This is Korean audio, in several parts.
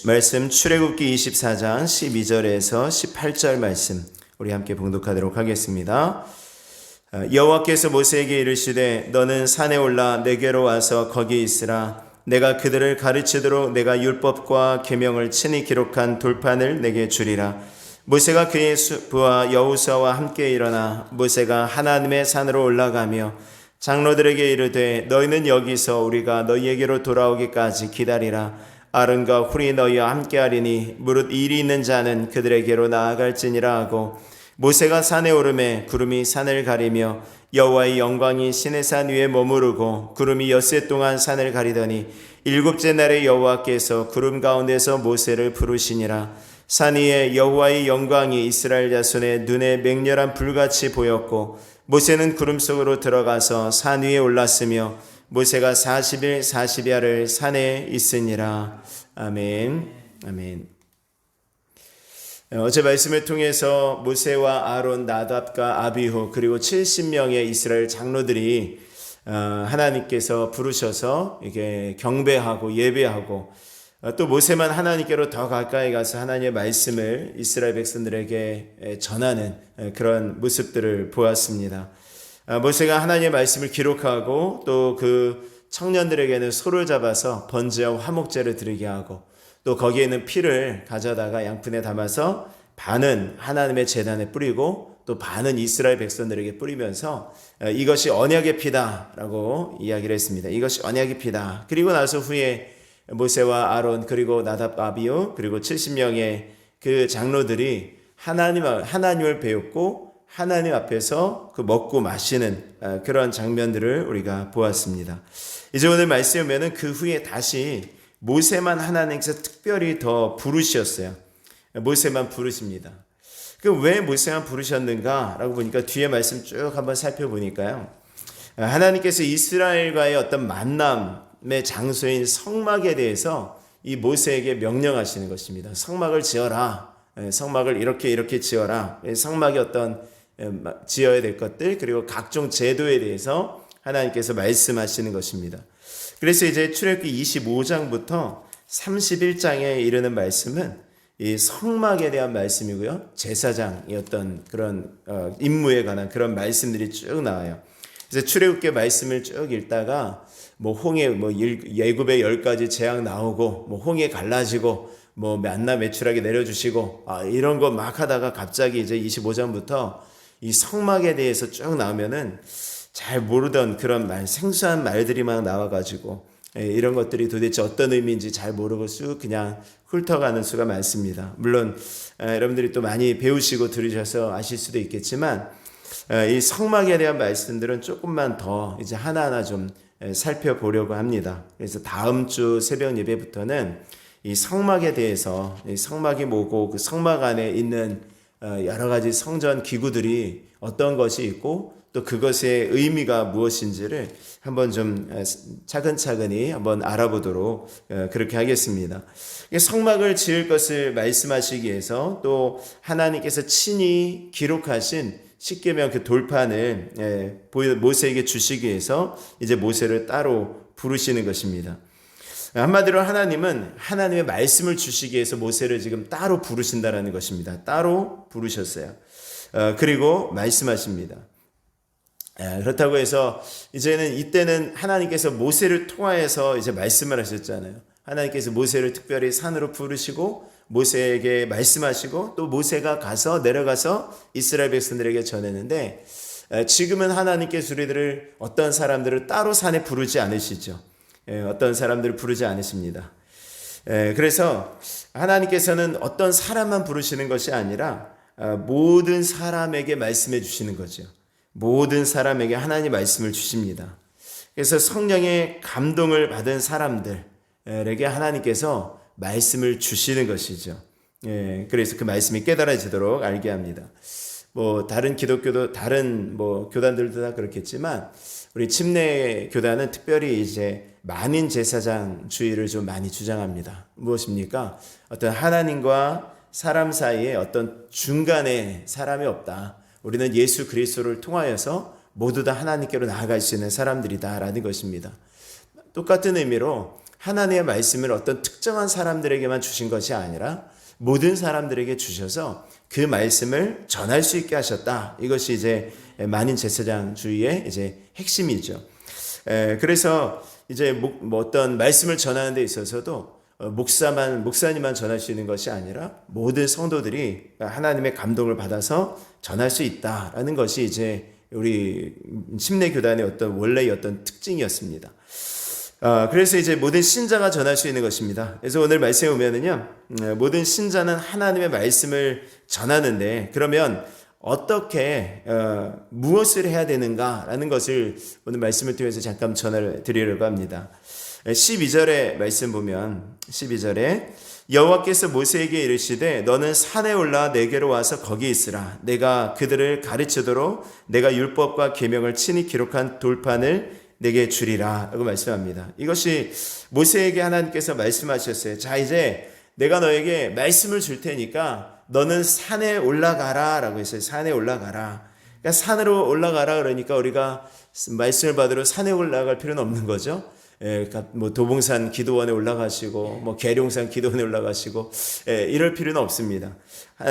말씀 출애굽기 24장 12절에서 18절 말씀 우리 함께 봉독하도록 하겠습니다. 여호와께서 모세에게 이르시되 너는 산에 올라 내게로 와서 거기 있으라. 내가 그들을 가르치도록 내가 율법과 계명을 친히 기록한 돌판을 내게 주리라. 모세가 그의 부하 여호수아와 함께 일어나 모세가 하나님의 산으로 올라가며 장로들에게 이르되 너희는 여기서 우리가 너희에게로 돌아오기까지 기다리라. 아론과 훌이 너희와 함께하리니 무릇 일이 있는 자는 그들에게로 나아갈지니라 하고 모세가 산에 오르매 구름이 산을 가리며 여호와의 영광이 시내산 위에 머무르고 구름이 엿새 동안 산을 가리더니 일곱째 날에 여호와께서 구름 가운데서 모세를 부르시니라. 산 위에 여호와의 영광이 이스라엘 자손의 눈에 맹렬한 불같이 보였고 모세는 구름 속으로 들어가서 산 위에 올랐으며 모세가 40일 40야를 산에 있으니라. 아멘. 아멘. 어제 말씀을 통해서 모세와 아론, 나답과 아비후 그리고 70명의 이스라엘 장로들이 하나님께서 부르셔서 이게 경배하고 예배하고 또 모세만 하나님께로 더 가까이 가서 하나님의 말씀을 이스라엘 백성들에게 전하는 그런 모습들을 보았습니다. 모세가 하나님의 말씀을 기록하고 또 그 청년들에게는 소를 잡아서 번제와 화목제를 드리게 하고 또 거기에 있는 피를 가져다가 양푼에 담아서 반은 하나님의 제단에 뿌리고 또 반은 이스라엘 백성들에게 뿌리면서 이것이 언약의 피다라고 이야기를 했습니다. 이것이 언약의 피다. 그리고 나서 후에 모세와 아론 그리고 나답 아비후 그리고 70명의 그 장로들이 하나님을 배웠고 하나님 앞에서 그 먹고 마시는 그런 장면들을 우리가 보았습니다. 이제 오늘 말씀에 보면 그 후에 다시 모세만 하나님께서 특별히 더 부르셨어요. 모세만 부르십니다. 그 왜 모세만 부르셨는가 라고 보니까 뒤에 말씀 쭉 한번 살펴보니까요. 하나님께서 이스라엘과의 어떤 만남의 장소인 성막에 대해서 이 모세에게 명령하시는 것입니다. 성막을 지어라. 성막을 이렇게 지어라. 성막의 어떤 지어야 될 것들 그리고 각종 제도에 대해서 하나님께서 말씀하시는 것입니다. 그래서 이제 출애굽기 25장부터 31장에 이르는 말씀은 이 성막에 대한 말씀이고요. 제사장의 어떤 그런 임무에 관한 그런 말씀들이 쭉 나와요. 그래서 출애굽기 말씀을 쭉 읽다가 예굽의 10가지 재앙 나오고 홍해 갈라지고 만나 매출하게 내려주시고 이런 거 막 하다가 갑자기 이제 25장부터 이 성막에 대해서 쭉 나오면은 잘 모르던 그런 생소한 말들이 막 나와가지고 이런 것들이 도대체 어떤 의미인지 잘 모르고 쑥 그냥 훑어가는 수가 많습니다. 물론 여러분들이 또 많이 배우시고 들으셔서 아실 수도 있겠지만 이 성막에 대한 말씀들은 조금만 더 이제 하나하나 좀 살펴보려고 합니다. 그래서 다음 주 새벽 예배부터는 이 성막에 대해서 이 성막이 뭐고 그 성막 안에 있는 여러 가지 성전 기구들이 어떤 것이 있고 또 그것의 의미가 무엇인지를 한번 좀 차근차근히 한번 알아보도록 그렇게 하겠습니다. 성막을 지을 것을 말씀하시기 위해서 또 하나님께서 친히 기록하신 십계명 그 돌판을 모세에게 주시기 위해서 이제 모세를 따로 부르시는 것입니다. 한마디로 하나님은 하나님의 말씀을 주시기 위해서 모세를 지금 따로 부르신다라는 것입니다. 따로 부르셨어요. 그리고 말씀하십니다. 그렇다고 해서 이때는 하나님께서 모세를 통하여서 이제 말씀을 하셨잖아요. 하나님께서 모세를 특별히 산으로 부르시고 모세에게 말씀하시고 또 모세가 내려가서 이스라엘 백성들에게 전했는데 지금은 하나님께서 우리들을 어떤 사람들을 따로 산에 부르지 않으시죠. 어떤 사람들을 부르지 않으십니다. 그래서 하나님께서는 어떤 사람만 부르시는 것이 아니라 모든 사람에게 말씀해 주시는 거죠. 모든 사람에게 하나님 말씀을 주십니다. 그래서 성령의 감동을 받은 사람들에게 하나님께서 말씀을 주시는 것이죠. 그래서 그 말씀이 깨달아지도록 알게 합니다. 다른 기독교도 다른 교단들도 다 그렇겠지만 우리 침례 교단은 특별히 이제 만인 제사장주의를 좀 많이 주장합니다. 무엇입니까? 어떤 하나님과 사람 사이에 어떤 중간에 사람이 없다. 우리는 예수 그리스도를 통하여서 모두 다 하나님께로 나아갈 수 있는 사람들이다라는 것입니다. 똑같은 의미로 하나님의 말씀을 어떤 특정한 사람들에게만 주신 것이 아니라 모든 사람들에게 주셔서 그 말씀을 전할 수 있게 하셨다. 이것이 이제 만인 제사장주의의 이제 핵심이죠. 그래서 이제 뭐 어떤 말씀을 전하는 데 있어서도 목사님만 전할 수 있는 것이 아니라 모든 성도들이 하나님의 감동을 받아서 전할 수 있다라는 것이 이제 우리 침례교단의 어떤 원래의 어떤 특징이었습니다. 그래서 이제 모든 신자가 전할 수 있는 것입니다. 그래서 오늘 말씀에 보면은요, 모든 신자는 하나님의 말씀을 전하는데, 그러면 어떻게 무엇을 해야 되는가라는 것을 오늘 말씀을 통해서 잠깐 전해 드리려고 합니다. 12절의 말씀 보면 12절에 여호와께서 모세에게 이르시되 너는 산에 올라 내게로 와서 거기 있으라. 내가 그들을 가르치도록 내가 율법과 계명을 친히 기록한 돌판을 내게 주리라 라고 말씀합니다. 이것이 모세에게 하나님께서 말씀하셨어요. 자, 이제 내가 너에게 말씀을 줄 테니까 너는 산에 올라가라 라고 했어요. 산에 올라가라. 그러니까 산으로 올라가라 그러니까 우리가 말씀을 받으러 산에 올라갈 필요는 없는 거죠. 그러니까 뭐 도봉산 기도원에 올라가시고 뭐 계룡산 기도원에 올라가시고 이럴 필요는 없습니다.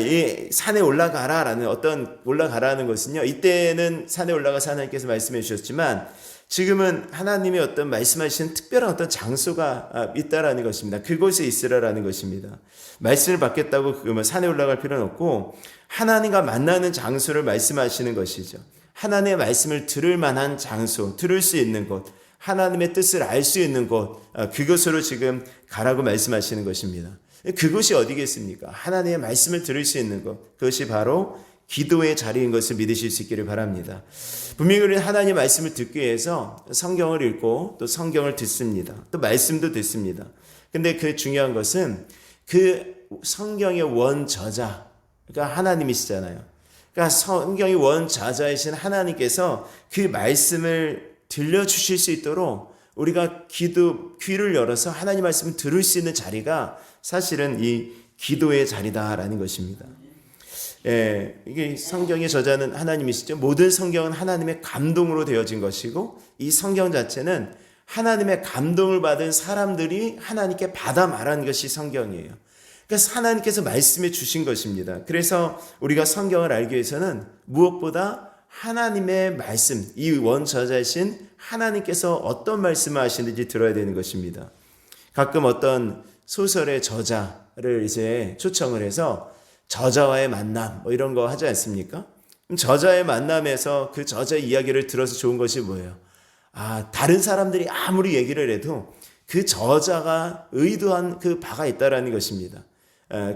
이 산에 올라가라라는 어떤 올라가라는 것은요. 이때는 산에 올라가서 하나님께서 말씀해 주셨지만 지금은 하나님의 어떤 말씀하시는 특별한 어떤 장소가 있다라는 것입니다. 그곳에 있으라라는 것입니다. 말씀을 받겠다고 그러면 산에 올라갈 필요는 없고 하나님과 만나는 장소를 말씀하시는 것이죠. 하나님의 말씀을 들을 만한 장소, 들을 수 있는 곳, 하나님의 뜻을 알 수 있는 곳, 그곳으로 지금 가라고 말씀하시는 것입니다. 그곳이 어디겠습니까? 하나님의 말씀을 들을 수 있는 곳, 그것이 바로 기도의 자리인 것을 믿으실 수 있기를 바랍니다. 분명히 우리는 하나님의 말씀을 듣기 위해서 성경을 읽고 또 성경을 듣습니다. 또 말씀도 듣습니다. 근데 그 중요한 것은 그 성경의 원저자, 그러니까 하나님이시잖아요. 그러니까 성경의 원저자이신 하나님께서 그 말씀을 들려주실 수 있도록 우리가 귀를 열어서 하나님 말씀을 들을 수 있는 자리가 사실은 이 기도의 자리다라는 것입니다. 이게 성경의 저자는 하나님이시죠. 모든 성경은 하나님의 감동으로 되어진 것이고 이 성경 자체는 하나님의 감동을 받은 사람들이 하나님께 받아 말한 것이 성경이에요. 그래서 하나님께서 말씀해 주신 것입니다. 그래서 우리가 성경을 알기 위해서는 무엇보다 하나님의 말씀, 이 원저자이신 하나님께서 어떤 말씀을 하시는지 들어야 되는 것입니다. 가끔 어떤 소설의 저자를 이제 초청을 해서 저자와의 만남 뭐 이런 거 하지 않습니까? 저자의 만남에서 그 저자의 이야기를 들어서 좋은 것이 뭐예요? 다른 사람들이 아무리 얘기를 해도 그 저자가 의도한 그 바가 있다라는 것입니다.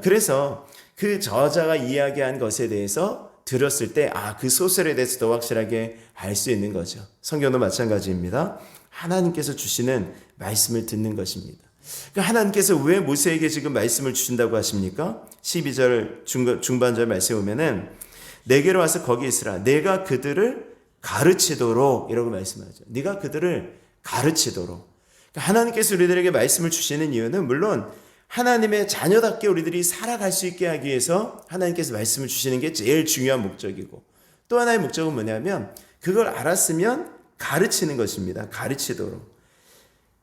그래서 그 저자가 이야기한 것에 대해서 들었을 때 그 소설에 대해서 더 확실하게 알 수 있는 거죠. 성경도 마찬가지입니다. 하나님께서 주시는 말씀을 듣는 것입니다. 그러니까 하나님께서 왜 모세에게 지금 말씀을 주신다고 하십니까? 12절 중반절 말씀에 보면은 내게로 와서 거기 있으라. 내가 그들을 가르치도록 이라고 말씀하죠. 네가 그들을 가르치도록. 그러니까 하나님께서 우리들에게 말씀을 주시는 이유는 물론 하나님의 자녀답게 우리들이 살아갈 수 있게 하기 위해서 하나님께서 말씀을 주시는 게 제일 중요한 목적이고 또 하나의 목적은 뭐냐면 그걸 알았으면 가르치는 것입니다. 가르치도록.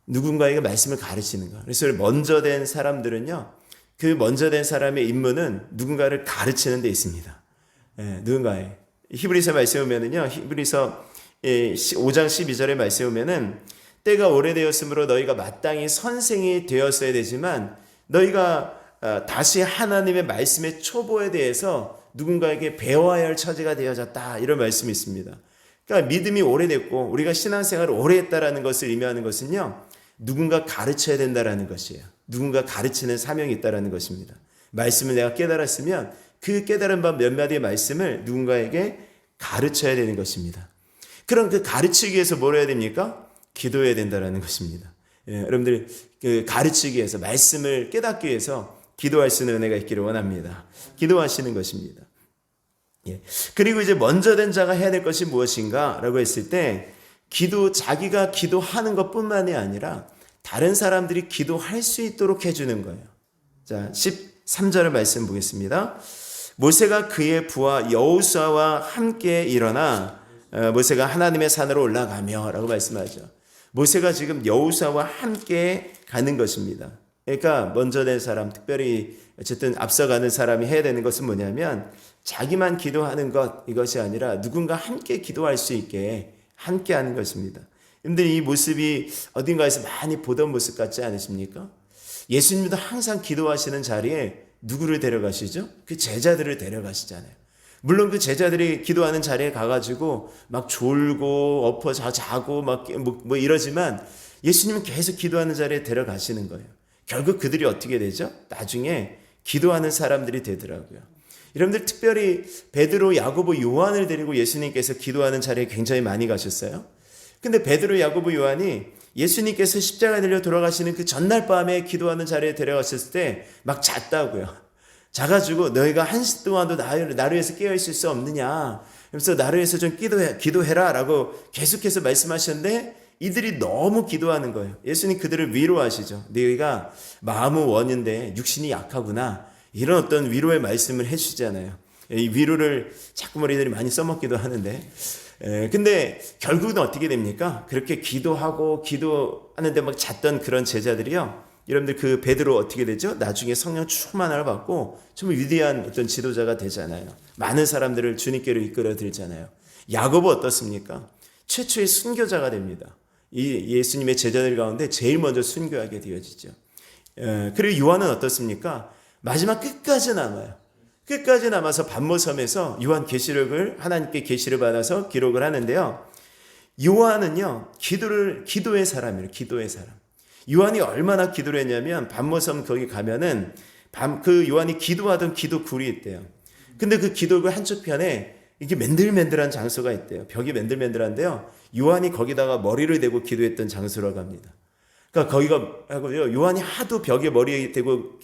누군가에게 말씀을 가르치는 것. 그래서 먼저 된 사람들은요, 그 먼저 된 사람의 임무는 누군가를 가르치는 데 있습니다. 누군가에. 히브리서 말씀에 보면은요, 히브리서 5장 12절의 말씀에 보면은 때가 오래되었으므로 너희가 마땅히 선생이 되었어야 되지만 너희가 다시 하나님의 말씀의 초보에 대해서 누군가에게 배워야 할 처지가 되어졌다. 이런 말씀이 있습니다. 그러니까 믿음이 오래됐고 우리가 신앙생활을 오래 했다라는 것을 의미하는 것은요. 누군가 가르쳐야 된다라는 것이에요. 누군가 가르치는 사명이 있다라는 것입니다. 말씀을 내가 깨달았으면 그 깨달은 바 몇 마디의 말씀을 누군가에게 가르쳐야 되는 것입니다. 그럼 그 가르치기 위해서 뭘 해야 됩니까? 기도해야 된다라는 것입니다. 여러분들이 그 가르치기 위해서 말씀을 깨닫기 위해서 기도할 수 있는 은혜가 있기를 원합니다. 기도하시는 것입니다. 그리고 이제 먼저 된 자가 해야 될 것이 무엇인가 라고 했을 때 자기가 기도하는 것뿐만이 아니라 다른 사람들이 기도할 수 있도록 해주는 거예요. 자, 13절의 말씀 보겠습니다. 모세가 그의 부하 여호수아와 함께 일어나 모세가 하나님의 산으로 올라가며 라고 말씀하죠. 모세가 지금 여호수아와 함께 가는 것입니다. 그러니까 먼저 된 사람, 특별히 어쨌든 앞서가는 사람이 해야 되는 것은 뭐냐면 자기만 기도하는 것, 이것이 아니라 누군가 함께 기도할 수 있게 함께 하는 것입니다. 여러분들 이 모습이 어딘가에서 많이 보던 모습 같지 않으십니까? 예수님도 항상 기도하시는 자리에 누구를 데려가시죠? 그 제자들을 데려가시잖아요. 물론 그 제자들이 기도하는 자리에 가가지고 막 졸고 엎어 자고 막 뭐 이러지만 예수님은 계속 기도하는 자리에 데려가시는 거예요. 결국 그들이 어떻게 되죠? 나중에 기도하는 사람들이 되더라고요. 여러분들 특별히 베드로, 야고보, 요한을 데리고 예수님께서 기도하는 자리에 굉장히 많이 가셨어요. 근데 베드로, 야고보, 요한이 예수님께서 십자가에 달려 돌아가시는 그 전날 밤에 기도하는 자리에 데려갔을 때 막 잤다고요. 자가지고 너희가 한시 동안도 나를 위해서 깨어있을 수 없느냐. 그래서 나를 위해서 좀 기도해라 라고 계속해서 말씀하셨는데 이들이 너무 기도하는 거예요. 예수님 그들을 위로하시죠. 너희가 마음은 원인데 육신이 약하구나. 이런 어떤 위로의 말씀을 해주시잖아요. 이 위로를 자꾸 머리들이 많이 써먹기도 하는데 근데 결국은 어떻게 됩니까? 그렇게 기도하는데 막 잤던 그런 제자들이요. 여러분들 그 베드로 어떻게 되죠? 나중에 성령 충만함을 받고 정말 위대한 어떤 지도자가 되잖아요. 많은 사람들을 주님께로 이끌어 들잖아요. 야고보 어떻습니까? 최초의 순교자가 됩니다. 이 예수님의 제자들 가운데 제일 먼저 순교하게 되어지죠. 그리고 요한은 어떻습니까? 마지막 끝까지 남아요. 끝까지 남아서 반모섬에서 요한 계시록을 하나님께 계시를 받아서 기록을 하는데요. 요한은요, 기도의 사람이에요. 기도의 사람. 요한이 얼마나 기도를 했냐면 반모섬 거기 가면은 그 요한이 기도하던 기도굴이 있대요. 근데 그 기도굴 한쪽 편에 이게 맨들맨들한 장소가 있대요. 벽이 맨들맨들한데요. 요한이 거기다가 머리를 대고 기도했던 장소라고 합니다. 그러니까 거기가 하고요. 요한이 하도 벽에 머리를 대고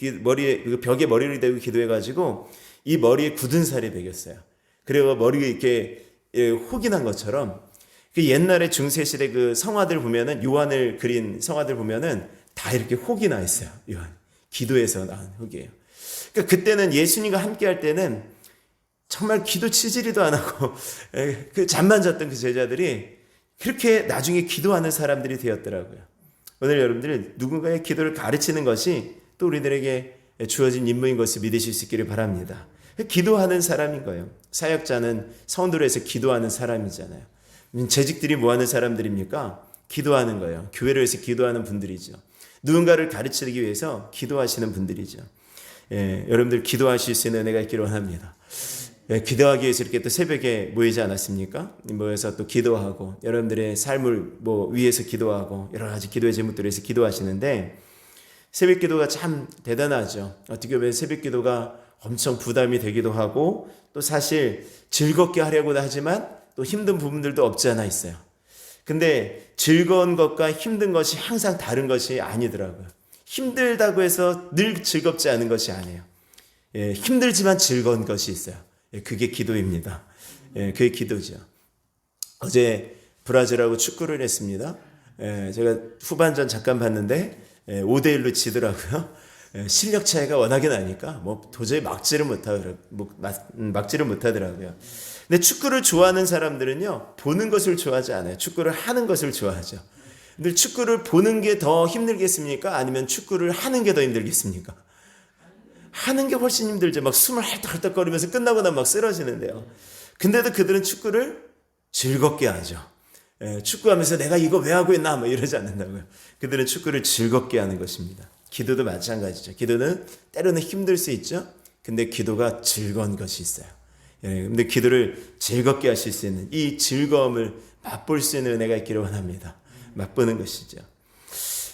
기도해가지고 이 머리에 굳은 살이 배겼어요. 그리고 머리가 이렇게 혹이 난 것처럼 그 옛날에 중세시대 그 성화들 보면은 요한을 그린 성화들 보면은 다 이렇게 혹이 나 있어요. 요한 기도에서 나온 혹이에요. 그러니까 그때는 예수님과 함께 할 때는 정말 기도 치지리도 안 하고 그 잠만 잤던 그 제자들이 그렇게 나중에 기도하는 사람들이 되었더라고요. 오늘 여러분들 누군가의 기도를 가르치는 것이 또 우리들에게 주어진 임무인 것을 믿으실 수 있기를 바랍니다. 기도하는 사람인 거예요. 사역자는 성도로 해서 기도하는 사람이잖아요. 재직들이 뭐 하는 사람들입니까? 기도하는 거예요. 교회를 위해서 기도하는 분들이죠. 누군가를 가르치기 위해서 기도하시는 분들이죠. 여러분들 기도하실 수 있는 은혜가 있기를 원합니다. 기도하기 위해서 이렇게 또 새벽에 모이지 않았습니까? 모여서 또 기도하고 여러분들의 삶을 위해서 기도하고 여러 가지 기도의 제목들을 위해서 기도하시는데 새벽 기도가 참 대단하죠. 어떻게 보면 새벽 기도가 엄청 부담이 되기도 하고 또 사실 즐겁게 하려고 하지만 또 힘든 부분들도 없지 않아 있어요. 근데 즐거운 것과 힘든 것이 항상 다른 것이 아니더라고요. 힘들다고 해서 늘 즐겁지 않은 것이 아니에요. 힘들지만 즐거운 것이 있어요. 그게 기도입니다. 그게 기도죠. 어제 브라질하고 축구를 했습니다. 제가 후반전 잠깐 봤는데 5대1로 지더라고요. 실력 차이가 워낙에 나니까 도저히 막지를 못하더라고요. 근데 축구를 좋아하는 사람들은요, 보는 것을 좋아하지 않아요. 축구를 하는 것을 좋아하죠. 근데 축구를 보는 게 더 힘들겠습니까? 아니면 축구를 하는 게 더 힘들겠습니까? 하는 게 훨씬 힘들죠. 막 숨을 헐떡헐떡거리면서 끝나고 나면 막 쓰러지는데요. 근데도 그들은 축구를 즐겁게 하죠. 축구하면서 내가 이거 왜 하고 있나 이러지 않는다고요. 그들은 축구를 즐겁게 하는 것입니다. 기도도 마찬가지죠. 기도는 때로는 힘들 수 있죠. 근데 기도가 즐거운 것이 있어요. 근데 기도를 즐겁게 하실 수 있는 이 즐거움을 맛볼 수 있는 은혜가 있기를 원합니다. 맛보는 것이죠.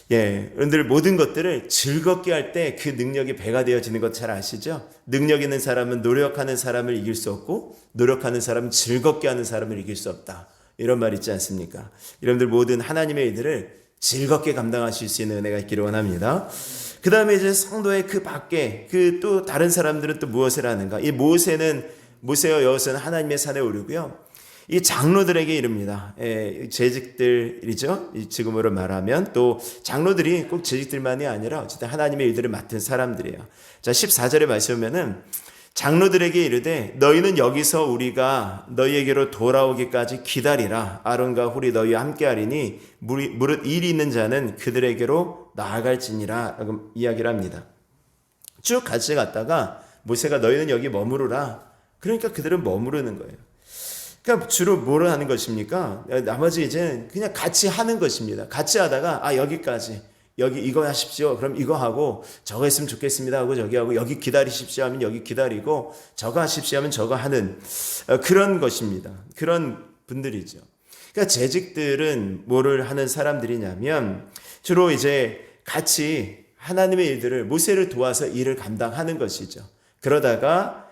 여러분들 모든 것들을 즐겁게 할 때 그 능력이 배가 되어지는 것 잘 아시죠? 능력 있는 사람은 노력하는 사람을 이길 수 없고 노력하는 사람은 즐겁게 하는 사람을 이길 수 없다. 이런 말 있지 않습니까? 여러분들 모든 하나님의 일들을 즐겁게 감당하실 수 있는 은혜가 있기를 원합니다. 그 다음에 이제 성도의 그 밖에 또 다른 사람들은 또 무엇을 하는가? 이 모세와 여호수아는 하나님의 산에 오르고요. 이 장로들에게 이릅니다. 재직들이죠. 지금으로 말하면 또 장로들이 꼭 재직들만이 아니라 어쨌든 하나님의 일들을 맡은 사람들이에요. 자, 14절에 말씀 보면은 장로들에게 이르되 너희는 여기서 우리가 너희에게로 돌아오기까지 기다리라. 아론과 훌이 너희와 함께하리니 무릇 일이 있는 자는 그들에게로 나아갈지니라 라고 이야기를 합니다. 쭉 같이 갔다가 모세가 너희는 여기 머무르라. 그러니까 그들은 머무르는 거예요. 그러니까 주로 뭐를 하는 것입니까? 나머지 이제 그냥 같이 하는 것입니다. 같이 하다가 여기까지. 여기 이거 하십시오. 그럼 이거 하고 저거 했으면 좋겠습니다 하고 저기 하고 여기 기다리십시오 하면 여기 기다리고 저거 하십시오 하면 저거 하는 그런 것입니다. 그런 분들이죠. 그러니까 재직들은 뭐를 하는 사람들이냐면 주로 이제 같이 하나님의 일들을 모세를 도와서 일을 감당하는 것이죠. 그러다가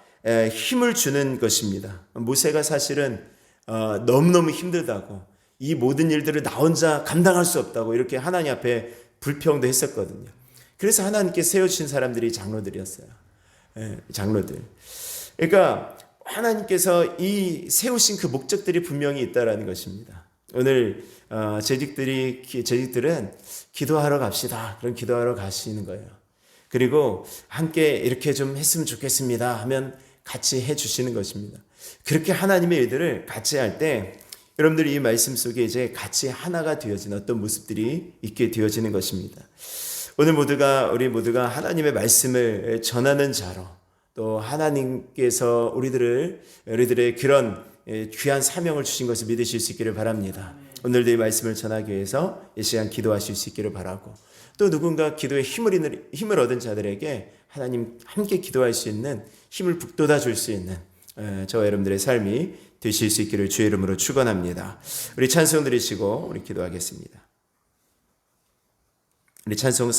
힘을 주는 것입니다. 모세가 사실은 너무너무 힘들다고 이 모든 일들을 나 혼자 감당할 수 없다고 이렇게 하나님 앞에 불평도 했었거든요. 그래서 하나님께 세우신 사람들이 장로들이었어요. 장로들. 그러니까 하나님께서 이 세우신 그 목적들이 분명히 있다라는 것입니다. 오늘 재직들은 기도하러 갑시다. 그럼 기도하러 가시는 거예요. 그리고 함께 이렇게 좀 했으면 좋겠습니다 하면 같이 해주시는 것입니다. 그렇게 하나님의 일들을 같이 할 때 여러분들이 이 말씀 속에 이제 같이 하나가 되어지는 어떤 모습들이 있게 되어지는 것입니다. 오늘 우리 모두가 하나님의 말씀을 전하는 자로 또 하나님께서 우리들의 그런 귀한 사명을 주신 것을 믿으실 수 있기를 바랍니다. 오늘도 이 말씀을 전하기 위해서 이 시간 기도하실 수 있기를 바라고 또 누군가 기도에 힘을 얻은 자들에게 하나님 함께 기도할 수 있는 힘을 북돋아 줄 수 있는 저와 여러분들의 삶이 되실 수 있기를 주의 이름으로 축원합니다. 우리 찬송 드리시고 우리 기도하겠습니다. 우리 찬송